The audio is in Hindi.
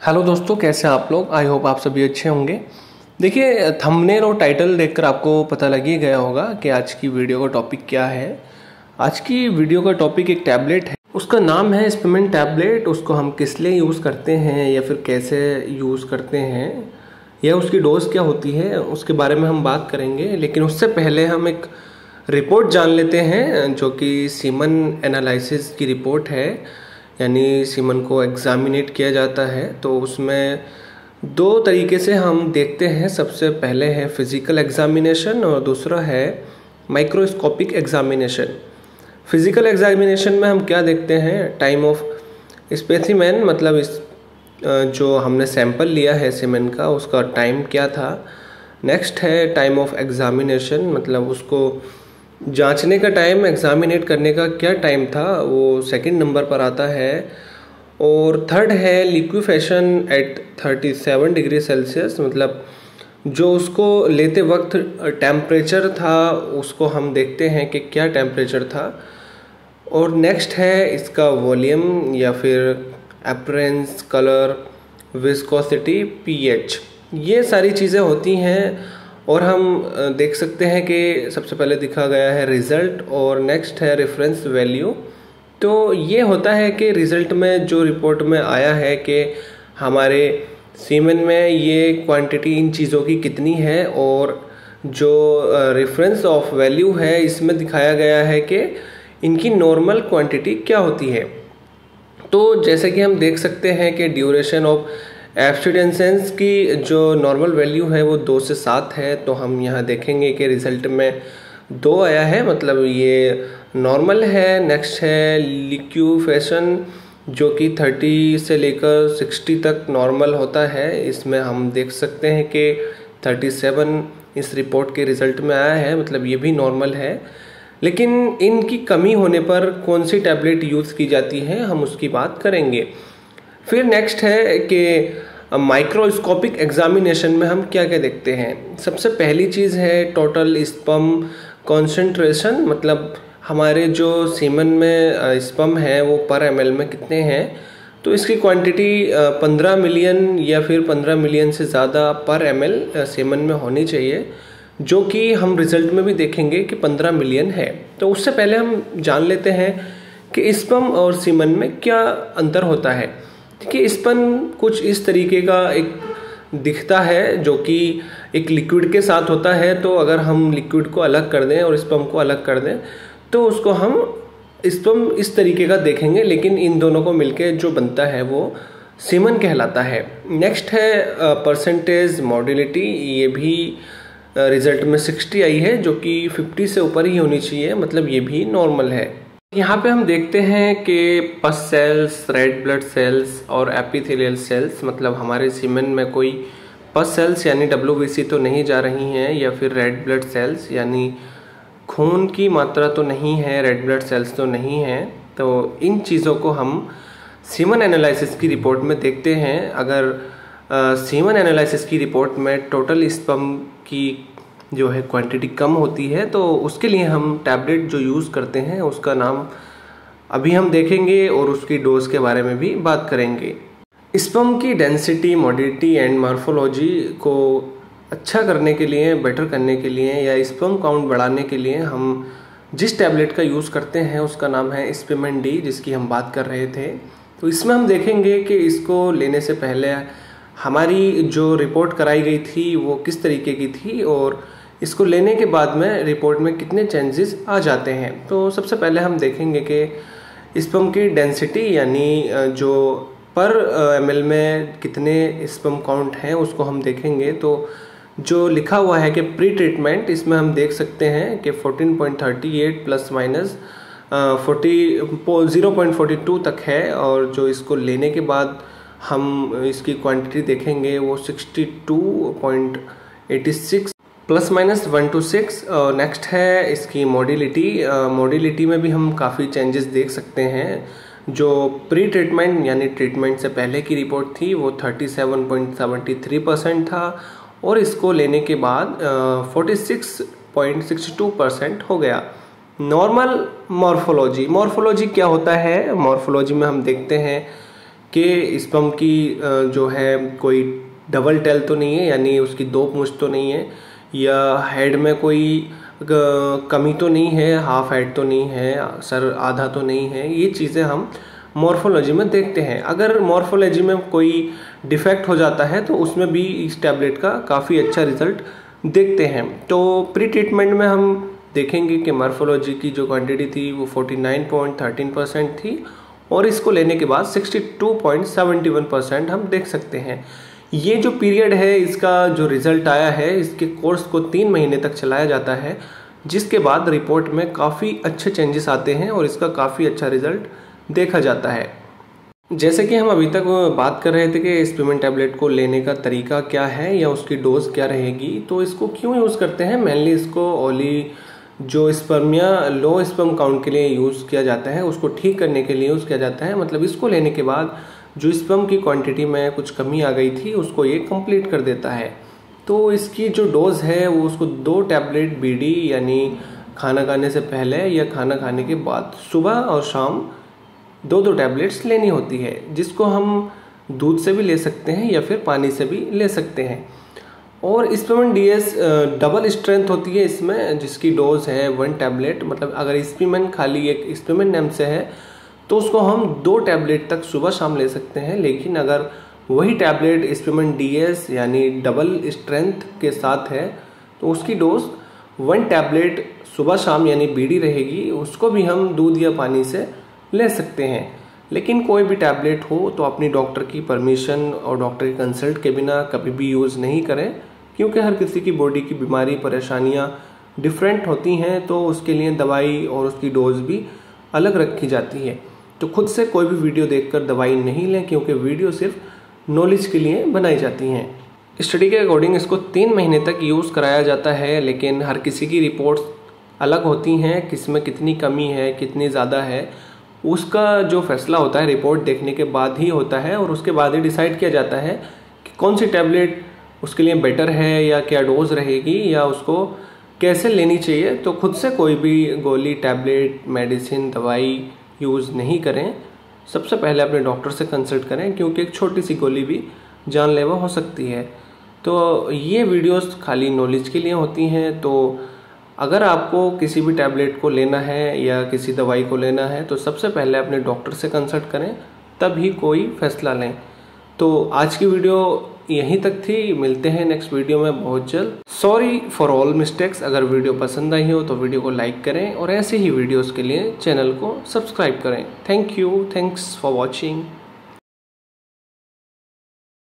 हेलो दोस्तों, कैसे हैं आप लोग। आई होप आप सभी अच्छे होंगे। देखिए, थंबनेल और टाइटल देखकर आपको पता लग ही गया होगा कि आज की वीडियो का टॉपिक क्या है। आज की वीडियो का टॉपिक एक टैबलेट है, उसका नाम है स्पिमेंट टैबलेट। उसको हम किस लिए यूज़ करते हैं या फिर कैसे यूज़ करते हैं या उसकी डोज क्या होती है, उसके बारे में हम बात करेंगे। लेकिन उससे पहले हम एक रिपोर्ट जान लेते हैं जो कि सीमन एनालिसिस की रिपोर्ट है, यानी सीमन को एग्जामिनेट किया जाता है। तो उसमें दो तरीके से हम देखते हैं। सबसे पहले है फिज़िकल एग्जामिनेशन और दूसरा है माइक्रोस्कोपिक एग्जामिनेशन। फिज़िकल एग्जामिनेशन में हम क्या देखते हैं, टाइम ऑफ स्पेसिमेन, मतलब इस जो हमने सैंपल लिया है सीमेन का उसका टाइम क्या था। नेक्स्ट है टाइम ऑफ एग्जामिनेशन, मतलब उसको जांचने का टाइम, एग्जामिनेट करने का क्या टाइम था, वो सेकंड नंबर पर आता है। और थर्ड है लिक्विफेशन एट 37 डिग्री सेल्सियस, मतलब जो उसको लेते वक्त टेम्परेचर था उसको हम देखते हैं कि क्या टेम्परेचर था। और नेक्स्ट है इसका वॉल्यूम या फिर अपीयरेंस, कलर, विस्कोसिटी, पीएच, ये सारी चीज़ें होती हैं। और हम देख सकते हैं कि सबसे पहले दिखा गया है रिज़ल्ट और नेक्स्ट है रेफरेंस वैल्यू। तो ये होता है कि रिज़ल्ट में जो रिपोर्ट में आया है कि हमारे सीमेन में ये क्वांटिटी इन चीज़ों की कितनी है, और जो रेफरेंस ऑफ वैल्यू है इसमें दिखाया गया है कि इनकी नॉर्मल क्वांटिटी क्या होती है। तो जैसे कि हम देख सकते हैं कि ड्यूरेशन ऑफ एब्सिडेंसेंस की जो नॉर्मल वैल्यू है वो 2 से 7 है। तो हम यहाँ देखेंगे कि रिज़ल्ट में 2 आया है, मतलब ये नॉर्मल है। नेक्स्ट है लिक्विफेशन जो कि 30 से लेकर 60 तक नॉर्मल होता है। इसमें हम देख सकते हैं कि 37 इस रिपोर्ट के रिज़ल्ट में आया है, मतलब ये भी नॉर्मल है। लेकिन इनकी कमी होने पर कौन सी टैबलेट यूज़ की जाती है, हम उसकी बात करेंगे। फिर नेक्स्ट है कि माइक्रोस्कोपिक एग्जामिनेशन में हम क्या क्या देखते हैं। सबसे पहली चीज़ है टोटल स्पर्म कॉन्सेंट्रेशन, मतलब हमारे जो सीमन में स्पर्म है वो पर ml में कितने हैं। तो इसकी क्वांटिटी 15 मिलियन या फिर 15 मिलियन से ज़्यादा पर ml सीमन में होनी चाहिए, जो कि हम रिज़ल्ट में भी देखेंगे कि 15 मिलियन है। तो उससे पहले हम जान लेते हैं कि स्पर्म और सीमन में क्या अंतर होता है। देखिए, स्पर्म कुछ इस तरीके का एक दिखता है जो कि एक लिक्विड के साथ होता है। तो अगर हम लिक्विड को अलग कर दें और स्पर्म को अलग कर दें तो उसको हम स्पर्म इस तरीके का देखेंगे, लेकिन इन दोनों को मिलके जो बनता है वो सीमन कहलाता है। नेक्स्ट है परसेंटेज मोटिलिटी, ये भी रिजल्ट में 60 आई है, जो कि 50 से ऊपर ही होनी चाहिए, मतलब ये भी नॉर्मल है। यहाँ पे हम देखते हैं कि पस सेल्स, रेड ब्लड सेल्स और एपिथेलियल सेल्स, मतलब हमारे सीमेन में कोई पस सेल्स यानी WBC तो नहीं जा रही हैं, या फिर रेड ब्लड सेल्स यानी खून की मात्रा तो नहीं है, रेड ब्लड सेल्स तो नहीं है। तो इन चीज़ों को हम सीमन एनालिसिस की रिपोर्ट में देखते हैं। अगर सीमन एनालिसिस की रिपोर्ट में टोटल स्पर्म की जो है क्वांटिटी कम होती है तो उसके लिए हम टैबलेट जो यूज़ करते हैं उसका नाम अभी हम देखेंगे और उसकी डोज के बारे में भी बात करेंगे। स्पर्म की डेंसिटी, मोटिलिटी एंड मॉर्फोलॉजी को अच्छा करने के लिए, बेटर करने के लिए या स्पर्म काउंट बढ़ाने के लिए हम जिस टैबलेट का यूज़ करते हैं उसका नाम है स्पिमेंट डी, जिसकी हम बात कर रहे थे। तो इसमें हम देखेंगे कि इसको लेने से पहले हमारी जो रिपोर्ट कराई गई थी वो किस तरीके की थी और इसको लेने के बाद में रिपोर्ट में कितने चेंजेस आ जाते हैं। तो सबसे पहले हम देखेंगे कि स्पर्म की डेंसिटी यानी जो पर ml में कितने स्पर्म काउंट हैं उसको हम देखेंगे। तो जो लिखा हुआ है कि प्री ट्रीटमेंट, इसमें हम देख सकते हैं कि 14.38 प्लस माइनस 0.42 तक है, और जो इसको लेने के बाद हम इसकी क्वांटिटी देखेंगे वो 62.86 प्लस माइनस 1 to 6। नेक्स्ट है इसकी मोटिलिटी। मोटिलिटी में भी हम काफ़ी चेंजेस देख सकते हैं। जो प्री ट्रीटमेंट यानी ट्रीटमेंट से पहले की रिपोर्ट थी वो 37.73% था, और इसको लेने के बाद 46.62% हो गया। नॉर्मल मॉर्फोलॉजी क्या होता है। मॉर्फोलॉजी में हम देखते हैं कि स्पर्म की जो है कोई डबल टेल तो नहीं है, यानी उसकी दो पूंछ तो नहीं है, या हेड में कोई कमी तो नहीं है, हाफ हेड तो नहीं है, सर आधा तो नहीं है। ये चीज़ें हम मॉर्फोलॉजी में देखते हैं। अगर मॉर्फोलॉजी में कोई डिफेक्ट हो जाता है तो उसमें भी इस टैबलेट का काफ़ी अच्छा रिजल्ट देखते हैं। तो प्री ट्रीटमेंट में हम देखेंगे कि मॉर्फोलॉजी की जो क्वांटिटी थी वो 49.13% थी, और इसको लेने के बाद 62.71% हम देख सकते हैं। ये जो पीरियड है, इसका जो रिज़ल्ट आया है, इसके कोर्स को 3 महीने तक चलाया जाता है, जिसके बाद रिपोर्ट में काफ़ी अच्छे चेंजेस आते हैं और इसका काफ़ी अच्छा रिज़ल्ट देखा जाता है। जैसे कि हम अभी तक बात कर रहे थे कि स्पीमेंट टैबलेट को लेने का तरीका क्या है या उसकी डोज क्या रहेगी, तो इसको क्यों यूज़ करते हैं। मेनली इसको ओली जो स्पर्म या लो स्पर्म काउंट के लिए यूज़ किया जाता है, उसको ठीक करने के लिए यूज़ किया जाता है। मतलब इसको लेने के बाद जो स्पर्म की क्वांटिटी में कुछ कमी आ गई थी उसको ये कंप्लीट कर देता है। तो इसकी जो डोज है वो उसको 2 टैबलेट बीडी यानी खाना खाने से पहले या खाना खाने के बाद सुबह और शाम 2 टैबलेट्स लेनी होती है, जिसको हम दूध से भी ले सकते हैं या फिर पानी से भी ले सकते हैं। और स्पीमेंट डीएस डबल स्ट्रेंथ होती है इसमें, जिसकी डोज है 1 टैबलेट। मतलब अगर स्पीमेंट खाली एक स्पीमेंट नेम से है तो उसको हम 2 टैबलेट तक सुबह शाम ले सकते हैं, लेकिन अगर वही टैबलेट स्पीमेंट डीएस यानी डबल स्ट्रेंथ के साथ है तो उसकी डोज 1 टैबलेट सुबह शाम यानी बीडी रहेगी। उसको भी हम दूध या पानी से ले सकते हैं। लेकिन कोई भी टैबलेट हो तो अपनी डॉक्टर की परमिशन और डॉक्टर की कंसल्ट के बिना कभी भी यूज़ नहीं करें, क्योंकि हर किसी की बॉडी की बीमारी परेशानियां डिफरेंट होती हैं, तो उसके लिए दवाई और उसकी डोज भी अलग रखी जाती है। तो खुद से कोई भी वीडियो देखकर दवाई नहीं लें, क्योंकि वीडियो सिर्फ नॉलेज के लिए बनाई जाती हैं। स्टडी के अकॉर्डिंग इसको 3 महीने तक यूज़ कराया जाता है, लेकिन हर किसी की रिपोर्ट्स अलग होती हैं, किसमें कितनी कमी है कितनी ज़्यादा है, उसका जो फैसला होता है रिपोर्ट देखने के बाद ही होता है, और उसके बाद ही डिसाइड किया जाता है कि कौन सी टैबलेट उसके लिए बेटर है या क्या डोज रहेगी या उसको कैसे लेनी चाहिए। तो खुद से कोई भी गोली, टैबलेट, मेडिसिन, दवाई यूज़ नहीं करें। सबसे पहले अपने डॉक्टर से कंसल्ट करें, क्योंकि एक छोटी सी गोली भी जानलेवा हो सकती है। तो ये वीडियोस खाली नॉलेज के लिए होती हैं। तो अगर आपको किसी भी टैबलेट को लेना है या किसी दवाई को लेना है तो सबसे पहले अपने डॉक्टर से कंसल्ट करें, तभी कोई फैसला लें। तो आज की वीडियो यहीं तक थी, मिलते हैं नेक्स्ट वीडियो में बहुत जल्द। Sorry for all mistakes. अगर वीडियो पसंद आई हो तो वीडियो को लाइक करें और ऐसे ही वीडियोस के लिए चैनल को सब्सक्राइब करें। Thank you, thanks for watching.